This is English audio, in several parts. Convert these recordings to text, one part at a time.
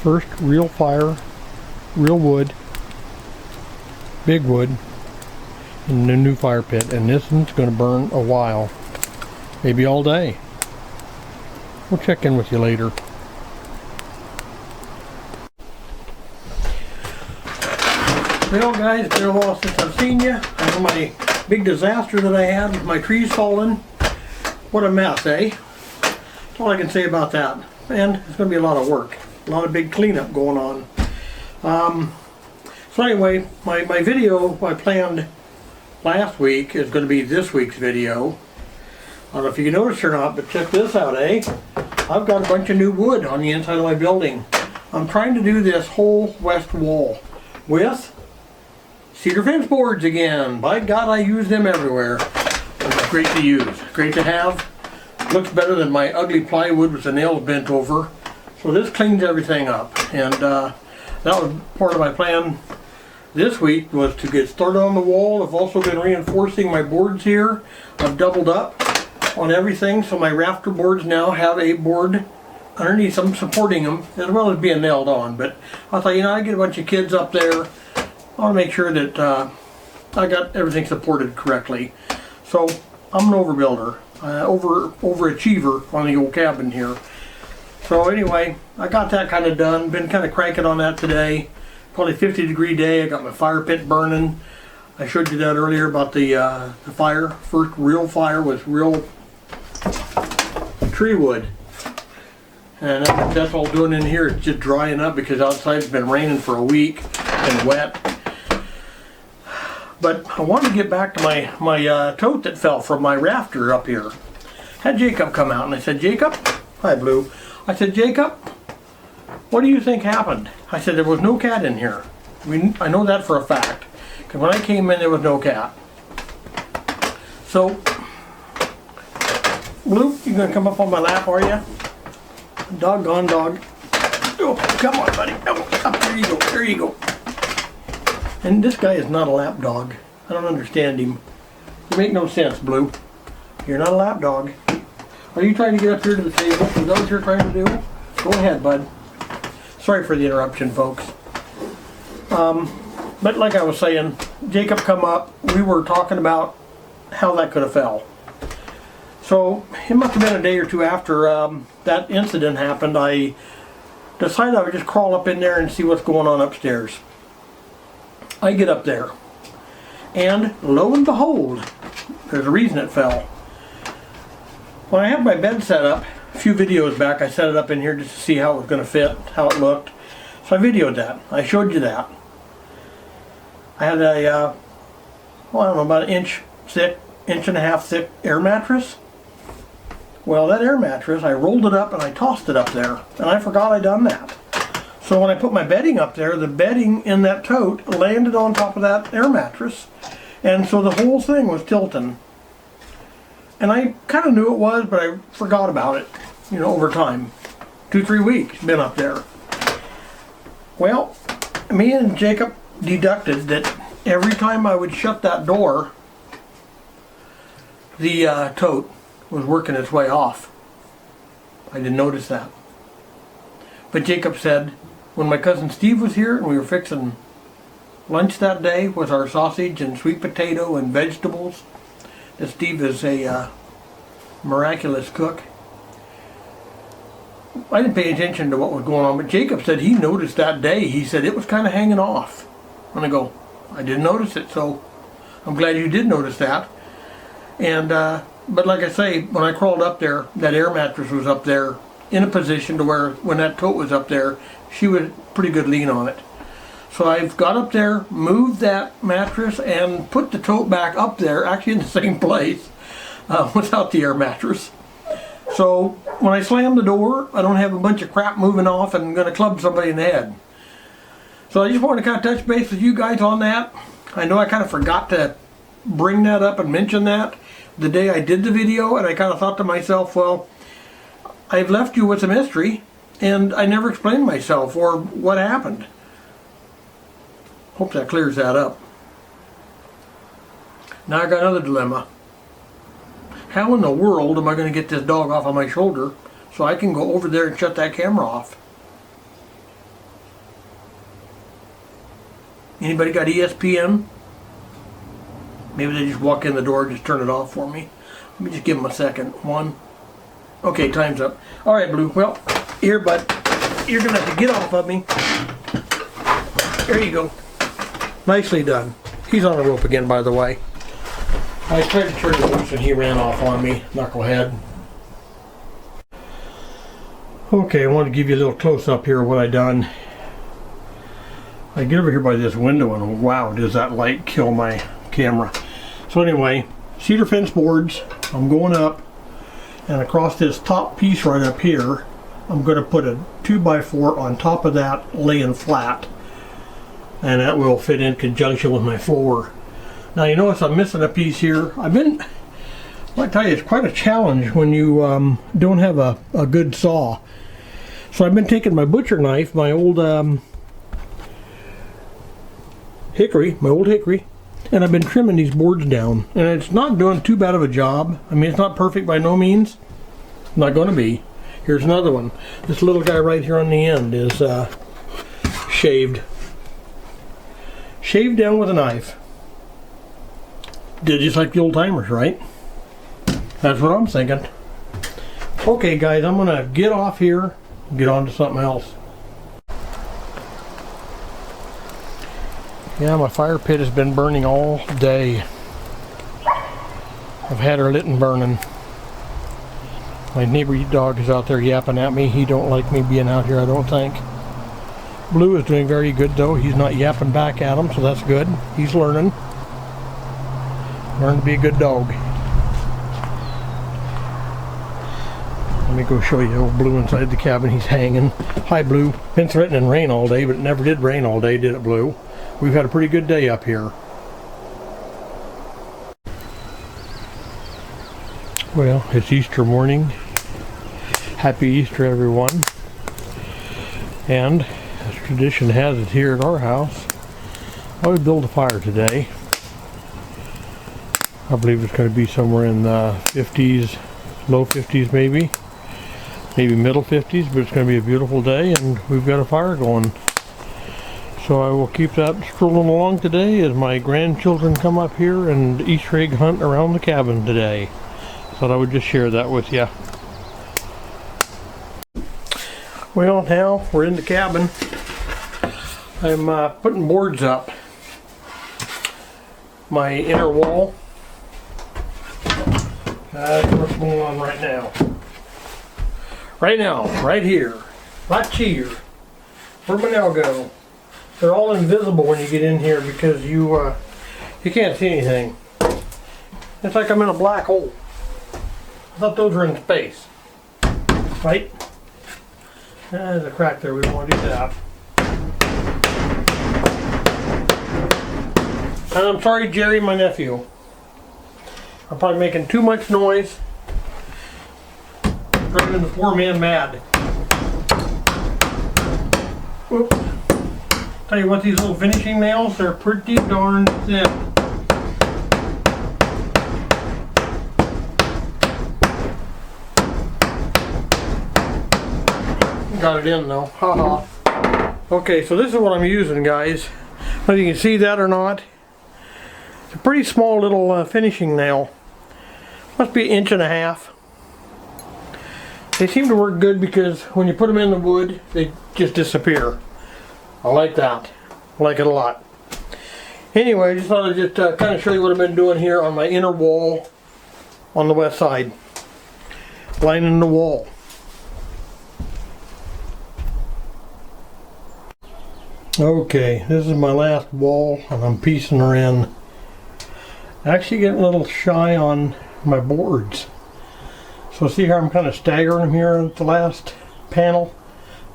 first real fire, real wood, big wood in the new fire pit, and this one's going to burn a while, maybe all day. We'll check in with you later. Well guys, it's been a while since I've seen you. After my big disaster that I had with my trees falling. What a mess, eh? That's all I can say about that. And it's going to be a lot of work. A lot of big cleanup going on. So anyway, my video I planned last week is going to be this week's video. I don't know if you can notice or not, but check this out, eh? I've got a bunch of new wood on the inside of my building. I'm trying to do this whole west wall with cedar fence boards again. By God, I use them everywhere. It's great to use, great to have. Looks better than my ugly plywood with the nails bent over. So this cleans everything up, and that was part of my plan this week, was to get started on the wall. I've also been reinforcing my boards here. I've doubled up on everything, so my rafter boards now have a board underneath them supporting them, as well as being nailed on. But I thought, you know, I get a bunch of kids up there, I want to make sure that I got everything supported correctly. So I'm an overbuilder, overachiever on the old cabin here. So anyway, I got that kind of done. Been kind of cranking on that today. Probably 50-degree day. I got my fire pit burning. I showed you that earlier about the fire. First real fire was real tree wood. And that's all doing in here. It's just drying up because outside it's been raining for a week and wet. But I wanted to get back to my tote that fell from my rafter up here. Had Jacob come out and I said, Jacob, hi Blue. I said, Jacob, what do you think happened? I said, there was no cat in here. I know that for a fact. Because when I came in, there was no cat. So, Blue, you gonna come up on my lap, are you? Doggone dog. Oh, come on, buddy. Oh, up, there you go. There you go. And this guy is not a lap dog. I don't understand him. You make no sense, Blue. You're not a lap dog. Are you trying to get up here to the table? Is that what you're trying to do? Go ahead, bud. Sorry for the interruption, folks. But like I was saying, Jacob come up. We were talking about how that could have fell. So it must have been a day or two after that incident happened. I decided I would just crawl up in there and see what's going on upstairs. I get up there, and lo and behold, there's a reason it fell. When I had my bed set up, a few videos back, I set it up in here just to see how it was going to fit, how it looked. So I videoed that. I showed you that. I had a, well, I don't know, about an inch thick, inch and a half thick air mattress. Well, that air mattress, I rolled it up and I tossed it up there, and I forgot I'd done that. So when I put my bedding up there, the bedding in that tote landed on top of that air mattress, and so the whole thing was tilting. And I kind of knew it was, but I forgot about it, you know, over time. 2-3 weeks been up there. Well, me and Jacob deducted that every time I would shut that door, the tote was working its way off. I didn't notice that. But Jacob said, when my cousin Steve was here and we were fixing lunch that day with our sausage and sweet potato and vegetables, that Steve is a miraculous cook. I didn't pay attention to what was going on, but Jacob said he noticed that day. He said it was kind of hanging off. And I go, I didn't notice it, so I'm glad you did notice that. And but like I say, when I crawled up there, that air mattress was up there in a position to where when that tote was up there, she was pretty good lean on it. So I've got up there, moved that mattress, and put the tote back up there, actually in the same place, without the air mattress. So when I slam the door, I don't have a bunch of crap moving off and I'm going to club somebody in the head. So I just wanted to kind of touch base with you guys on that. I know I kind of forgot to bring that up and mention that the day I did the video, and I kind of thought to myself, well, I've left you with a mystery and I never explained myself or what happened. Hope that clears that up. Now I got another dilemma. How in the world am I going to get this dog off of my shoulder so I can go over there and shut that camera off? Anybody got ESPN? Maybe they just walk in the door and just turn it off for me. Let me just give them a second. One. Okay, time's up. All right, Blue. Well, here, bud. You're going to have to get off of me. There you go. Nicely done. He's on the rope again, by the way. I tried to turn him loose and he ran off on me. Knucklehead. Okay, I want to give you a little close-up here of what I done. I get over here by this window and wow, does that light kill my camera. So anyway, cedar fence boards, I'm going up, and across this top piece right up here, I'm going to put a 2x4 on top of that, laying flat, and that will fit in conjunction with my floor. Now you notice I'm missing a piece here. I tell you, it's quite a challenge when you don't have a good saw. So I've been taking my butcher knife, my old hickory, and I've been trimming these boards down. And it's not doing too bad of a job. I mean, it's not perfect by no means. Not going to be. Here's another one. This little guy right here on the end is shaved. Shaved down with a knife. Did just like the old timers, right? That's what I'm thinking. Okay, guys, I'm going to get off here and get on to something else. Yeah, my fire pit has been burning all day. I've had her lit and burning. My neighbor dog is out there yapping at me. He don't like me being out here, I don't think. Blue is doing very good though. He's not yapping back at him, so that's good. He's learning. Learn to be a good dog. Let me go show you old Blue inside the cabin. He's hanging. Hi, Blue. Been threatening rain all day, but it never did rain all day, did it, Blue? We've had a pretty good day up here. Well, it's Easter morning. Happy Easter, everyone. And as tradition has it here at our house, I would build a fire today. I believe it's going to be somewhere in the 50s, low 50s maybe middle 50s, but it's going to be a beautiful day and we've got a fire going. So I will keep that strolling along today as my grandchildren come up here and Easter egg hunt around the cabin today. Thought I would just share that with you. Well, now we're in the cabin. I'm putting boards up. My inner wall. That's what's going on right now. Right here. Right here. Where'd my nail go? They're all invisible when you get in here because you can't see anything. It's like I'm in a black hole. I thought those were in space. Right? There's a crack there. We don't want to do that. And I'm sorry, Jerry, my nephew. I'm probably making too much noise. Driving the poor man mad. Whoop. Tell you what, these little finishing nails, they're pretty darn thin. Got it in though. Haha. Okay, so this is what I'm using, guys. Whether you can see that or not. It's a pretty small little finishing nail. Must be 1.5 inches. They seem to work good because when you put them in the wood, they just disappear. I like that. I like it a lot. Anyway, I just thought I'd just kind of show you what I've been doing here on my inner wall on the west side. Lining the wall. Okay, this is my last wall and I'm piecing her in. Actually getting a little shy on my boards. So see how I'm kind of staggering them here at the last panel?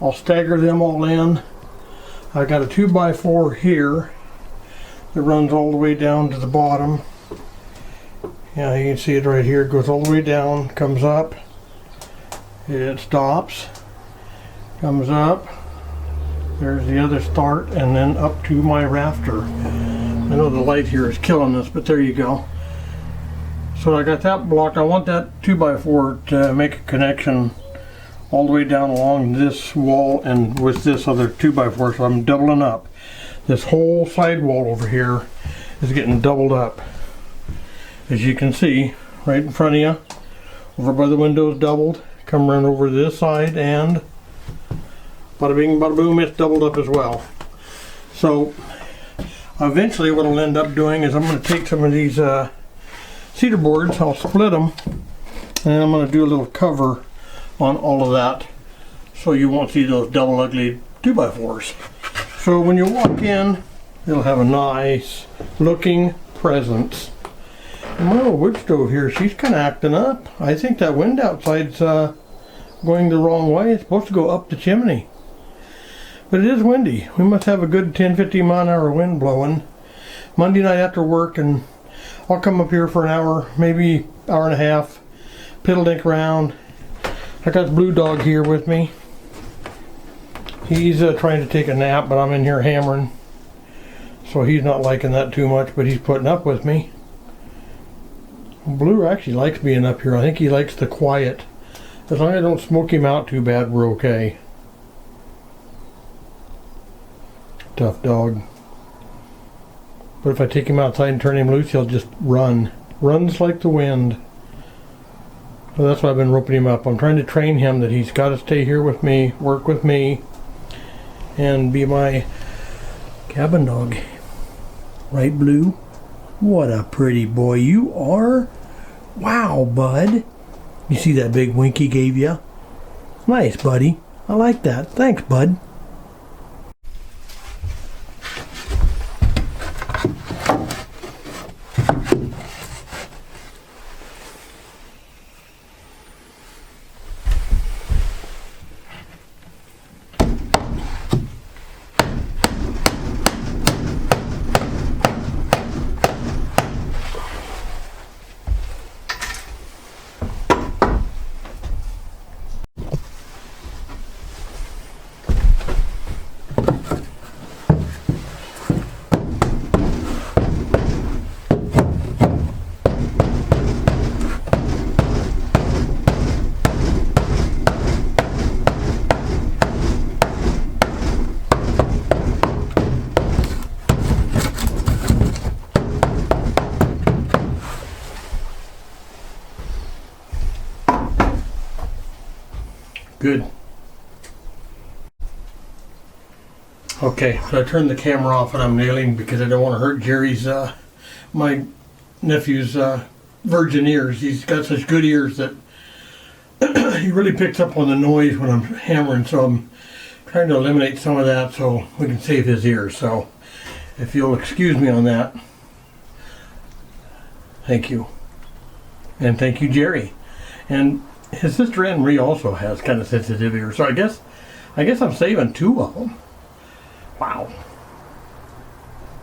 I'll stagger them all in. I got a 2x4 here that runs all the way down to the bottom. Yeah, you can see it right here. It goes all the way down, comes up, it stops, comes up. There's the other start, and then up to my rafter. I know the light here is killing us, but there you go. So I got that blocked. I want that 2x4 to make a connection all the way down along this wall and with this other 2x4, so I'm doubling up. this whole sidewall over here is getting doubled up. As you can see, right in front of you, over by the windows doubled. Come around over this side and bada bing, bada boom, it's doubled up as well. So eventually what I'll end up doing is I'm going to take some of these cedar boards, I'll split them, and I'm going to do a little cover on all of that so you won't see those double ugly 2x4s. So when you walk in, it'll have a nice looking presence. And my little wood stove here, she's kind of acting up. I think that wind outside's going the wrong way. It's supposed to go up the chimney. But it is windy. We must have a good 10-15 mile an hour wind blowing. Monday night after work, and I'll come up here for an hour, maybe hour and a half, piddle dink around. I got Blue Dog here with me. He's trying to take a nap, but I'm in here hammering. So he's not liking that too much, but he's putting up with me. Blue actually likes being up here. I think he likes the quiet. As long as I don't smoke him out too bad, we're okay. Tough dog. But if I take him outside and turn him loose, he'll just run. Runs like the wind. So that's why I've been roping him up. I'm trying to train him that he's got to stay here with me, work with me, and be my cabin dog. Right, Blue? What a pretty boy you are. Wow, bud. You see that big wink he gave you? Nice, buddy. I like that. Thanks, bud. Good. Okay, so I turned the camera off and I'm nailing because I don't want to hurt Jerry's, my nephew's virgin ears. He's got such good ears that he really picks up on the noise when I'm hammering, so I'm trying to eliminate some of that so we can save his ears. So if you'll excuse me on that, thank you. And thank you, Jerry. And his sister Anne Marie also has kind of sensitive ears, so I guess I'm saving 2 of them. Wow.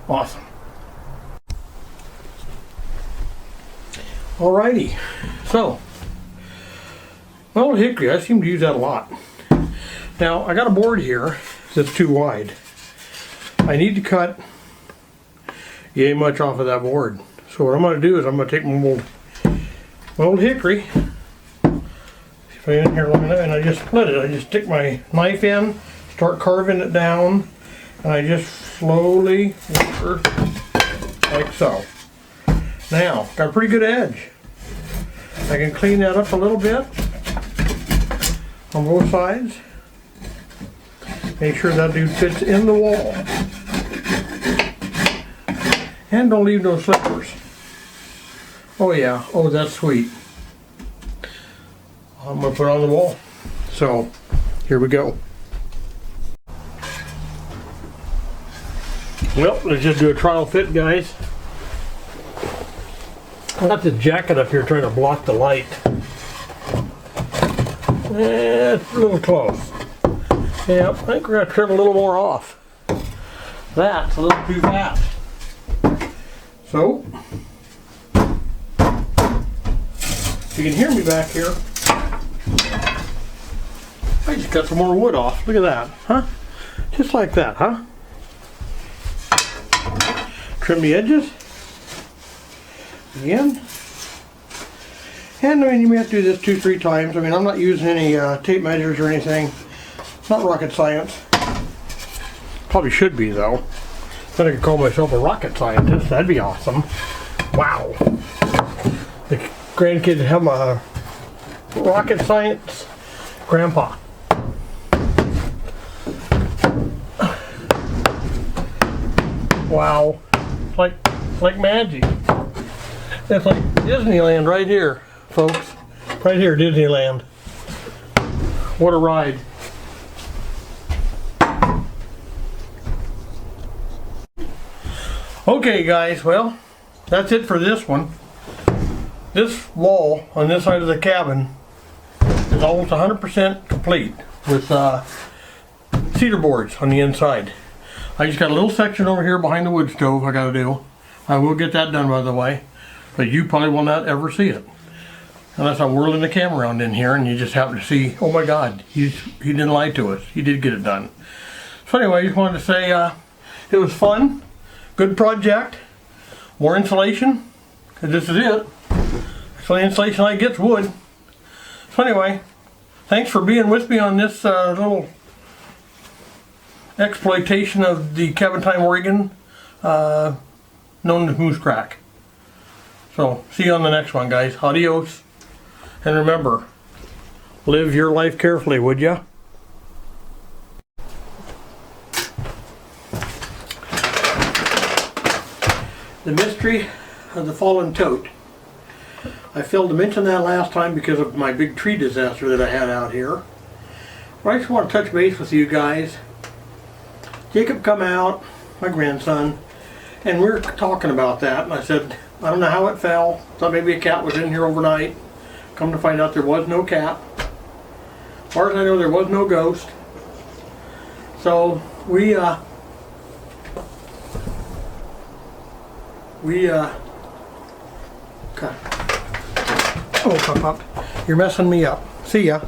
Awesome. Alrighty. So, my old hickory, I seem to use that a lot. Now, I got a board here that's too wide. I need to cut yay much off of that board. So what I'm going to do is I'm going to take my old hickory, if I in here long enough, and I just split it. I just stick my knife in, start carving it down, and I just slowly work like so. Now, got a pretty good edge. I can clean that up a little bit on both sides. Make sure that dude fits in the wall. And don't leave no slippers. Oh yeah, oh that's sweet. I'm gonna put it on the wall. So, here we go. Well, let's just do a trial fit, guys. I got this jacket up here trying to block the light. It's a little close. Yeah, I think we're gonna trim a little more off. That's a little too fast. So, you can hear me back here. I just cut some more wood off. Look at that, huh? Just like that, huh? Trim the edges. Again. And I mean, you may have to do this 2-3 times. I mean, I'm not using any tape measures or anything. It's not rocket science. Probably should be though. Then I could call myself a rocket scientist. That'd be awesome. Wow. The grandkids have a rocket science grandpa. Wow. It's like magic. It's like Disneyland right here, folks. Right here, Disneyland. What a ride. Okay guys, well, that's it for this one. This wall on this side of the cabin is almost 100% complete with cedar boards on the inside. I just got a little section over here behind the wood stove I gotta do. I will get that done, by the way, but you probably will not ever see it. Unless I'm whirling the camera around in here and you just happen to see, oh my God, he didn't lie to us. He did get it done. So anyway, I just wanted to say it was fun, good project, more insulation, because this is it. So the insulation I get's wood. So anyway, thanks for being with me on this little exploitation of the Cabin Time Oregon known as Moose Crack. So see you on the next one, guys. Adios. And remember, live your life carefully, would ya? The mystery of the fallen tote. I failed to mention that last time because of my big tree disaster that I had out here. But I just want to touch base with you guys. Jacob come out, my grandson, and we were talking about that, and I said, I don't know how it fell. Thought maybe a cat was in here overnight. Come to find out there was no cat. As far as I know, there was no ghost. So we okay. Oh, pop, you're messing me up. See ya.